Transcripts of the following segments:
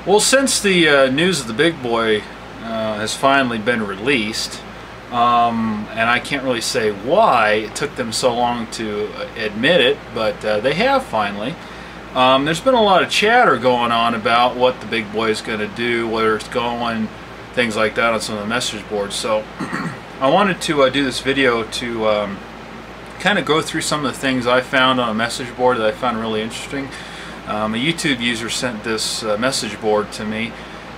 Well, since the news of the big boy has finally been released, and I can't really say why it took them so long to admit it, but they have finally. There's been a lot of chatter going on about what the big boy is going to do, where it's going, things like that on some of the message boards. So I wanted to do this video to kind of go through some of the things I found on a message board that I found really interesting. A YouTube user sent this message board to me,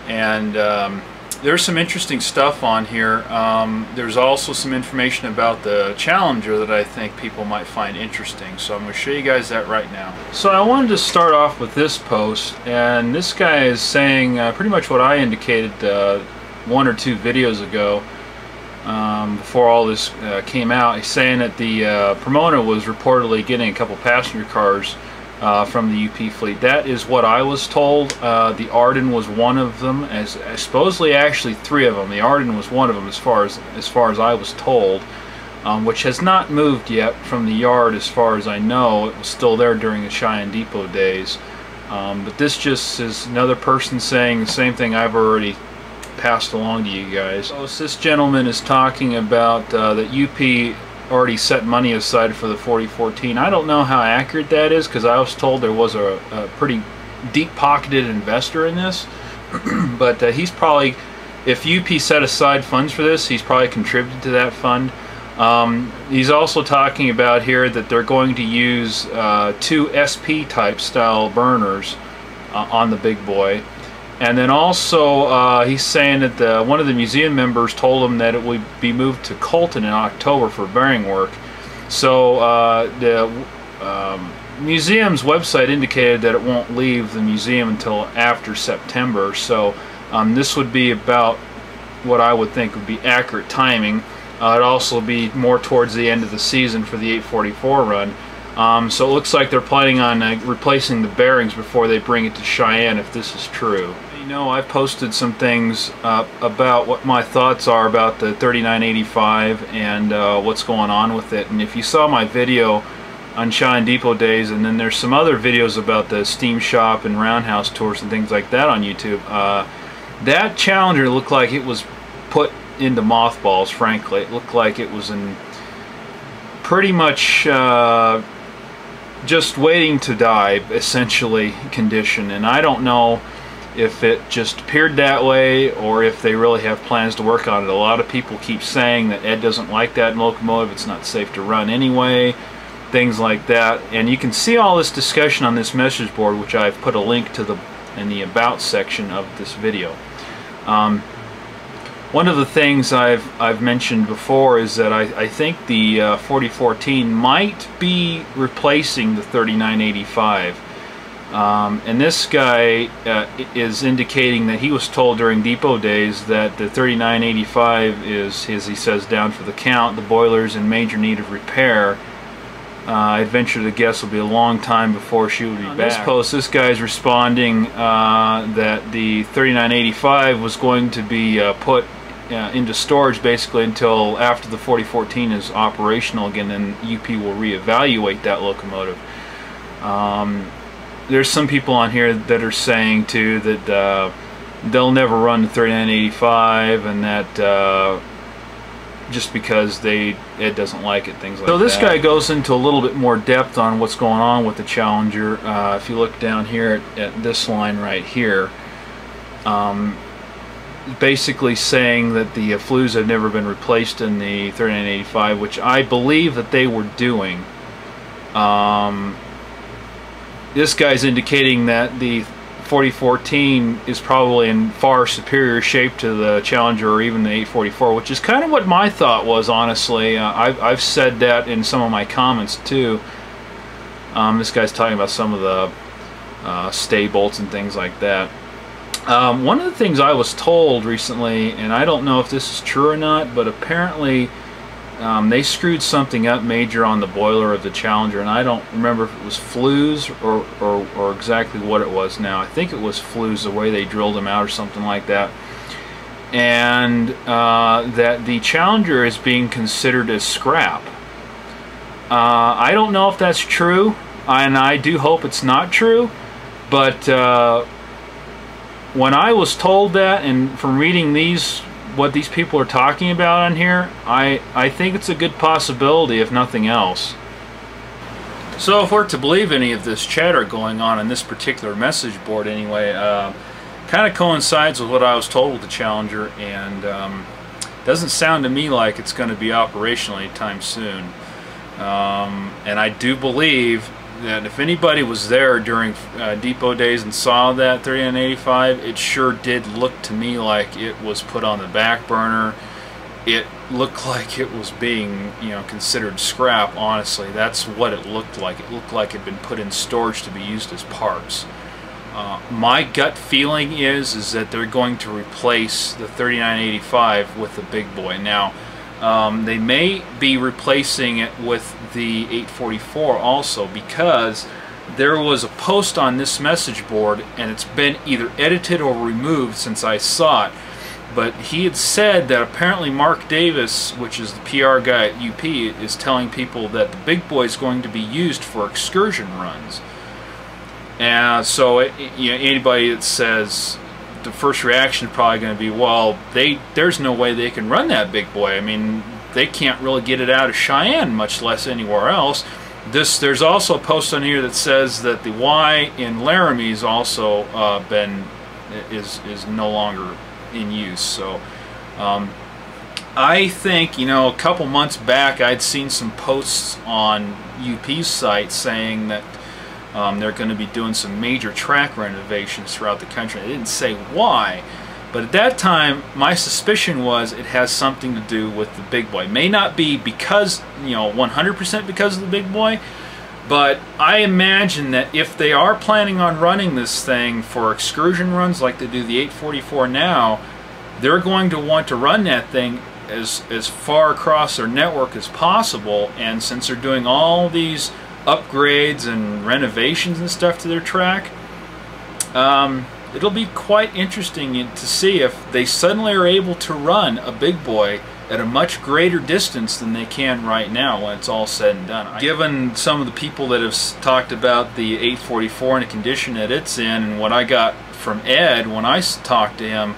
and there's some interesting stuff on here. There's also some information about the Challenger that I think people might find interesting, so I'm going to show you guys that right now. So I wanted to start off with this post, and this guy is saying pretty much what I indicated one or two videos ago before all this came out. He's saying that the Pomona was reportedly getting a couple passenger cars from the UP fleet. That is what I was told. The Arden was one of them, as supposedly actually three of them. The Arden was one of them, as far as I was told, which has not moved yet from the yard, as far as I know. It was still there during the Cheyenne Depot days. But this just is another person saying the same thing I've already passed along to you guys. So this gentleman is talking about that UP already set money aside for the 4014. I don't know how accurate that is, because I was told there was a pretty deep-pocketed investor in this. But he's probably, if UP set aside funds for this, he's probably contributed to that fund. He's also talking about here that they're going to use two SP type style burners on the big boy. And then also he's saying that one of the museum members told him that it would be moved to Colton in October for bearing work. So the museum's website indicated that it won't leave the museum until after September. So this would be about what I would think would be accurate timing. It'd also be more towards the end of the season for the 844 run. So it looks like they're planning on replacing the bearings before they bring it to Cheyenne, if this is true. You know, I've posted some things about what my thoughts are about the 3985 and what's going on with it. And if you saw my video on Cheyenne Depot days, and then there's some other videos about the steam shop and roundhouse tours and things like that on YouTube, that Challenger looked like it was put into mothballs, frankly. It looked like it was in pretty much just waiting to die, essentially, condition. And I don't know if it just appeared that way or if they really have plans to work on it. A lot of people keep saying that Ed doesn't like that locomotive, it's not safe to run anyway, things like that. And you can see all this discussion on this message board, which I've put a link to in the About section of this video. One of the things I've mentioned before is that I think the 4014 might be replacing the 3985. And this guy is indicating that he was told during depot days that the 3985 is, as he says down for the count, the boiler's in major need of repair. I'd venture to guess will be a long time before she would be back. This post, this guy's responding that the 3985 was going to be put into storage basically until after the 4014 is operational again, and UP will reevaluate that locomotive. There's some people on here that are saying too that they'll never run the 3985, and that just because Ed doesn't like it, things like that. So this guy goes into a little bit more depth on what's going on with the Challenger. If you look down here at this line right here, basically saying that the flues have never been replaced in the 3985, which I believe that they were doing. This guy's indicating that the 4014 is probably in far superior shape to the Challenger or even the 844, which is kind of what my thought was, honestly. I've said that in some of my comments too. This guy's talking about some of the stay bolts and things like that. One of the things I was told recently, and I don't know if this is true or not, but apparently they screwed something up major on the boiler of the Challenger, and I don't remember if it was flues or exactly what it was now. I think it was flues, the way they drilled them out or something like that. And that the Challenger is being considered as scrap. I don't know if that's true, and I do hope it's not true, but when I was told that, and from reading what these people are talking about on here, I think it's a good possibility, if nothing else. So if we're to believe any of this chatter going on in this particular message board anyway, kind of coincides with what I was told with the Challenger, and doesn't sound to me like it's going to be operational anytime soon. And I do believe that if anybody was there during depot days and saw that 3985, it sure did look to me like it was put on the back burner. It looked like it was being, considered scrap. Honestly, that's what it looked like. It looked like it had been put in storage to be used as parts. My gut feeling is that they're going to replace the 3985 with the big boy. Now, they may be replacing it with the 844 also, because there was a post on this message board, and it's been either edited or removed since I saw it. But he had said that apparently Mark Davis, which is the PR guy at UP, is telling people that the big boy is going to be used for excursion runs. And so anybody that says, the first reaction is probably going to be, well, there's no way they can run that big boy. I mean, they can't really get it out of Cheyenne, much less anywhere else. There's also a post on here that says that the Y in Laramie is also is no longer in use. So I think, a couple months back I'd seen some posts on UP's site saying that they're going to be doing some major track renovations throughout the country. They didn't say why, but at that time my suspicion was it has something to do with the big boy. It may not be because 100% because of the big boy, but I imagine that if they are planning on running this thing for excursion runs like they do the 844 now, they're going to want to run that thing as far across their network as possible. And since they're doing all these upgrades and renovations and stuff to their track, it'll be quite interesting to see if they suddenly are able to run a big boy at a much greater distance than they can right now when it's all said and done. Given some of the people that have talked about the 844 and the condition that it's in, and what I got from Ed when I talked to him,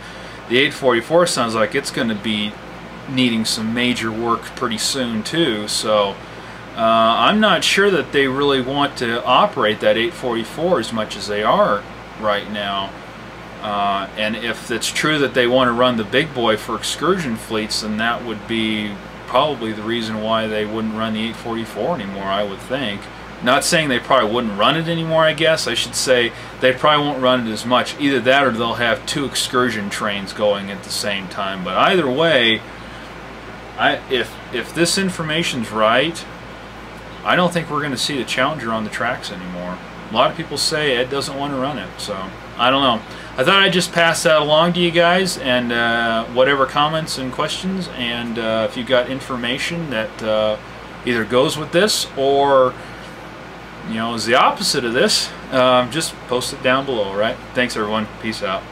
the 844 sounds like it's going to be needing some major work pretty soon too. So I'm not sure that they really want to operate that 844 as much as they are right now. And if it's true that they want to run the big boy for excursion fleets, then that would be probably the reason why they wouldn't run the 844 anymore, I would think. Not saying they probably wouldn't run it anymore, I guess. I should say they probably won't run it as much. Either that or they'll have 2 excursion trains going at the same time. But either way, if this information's right, I don't think we're going to see the Challenger on the tracks anymore. A lot of people say Ed doesn't want to run it, so I don't know. I thought I'd just pass that along to you guys, and whatever comments and questions, and if you got information that either goes with this or is the opposite of this, just post it down below, right? Thanks everyone. Peace out.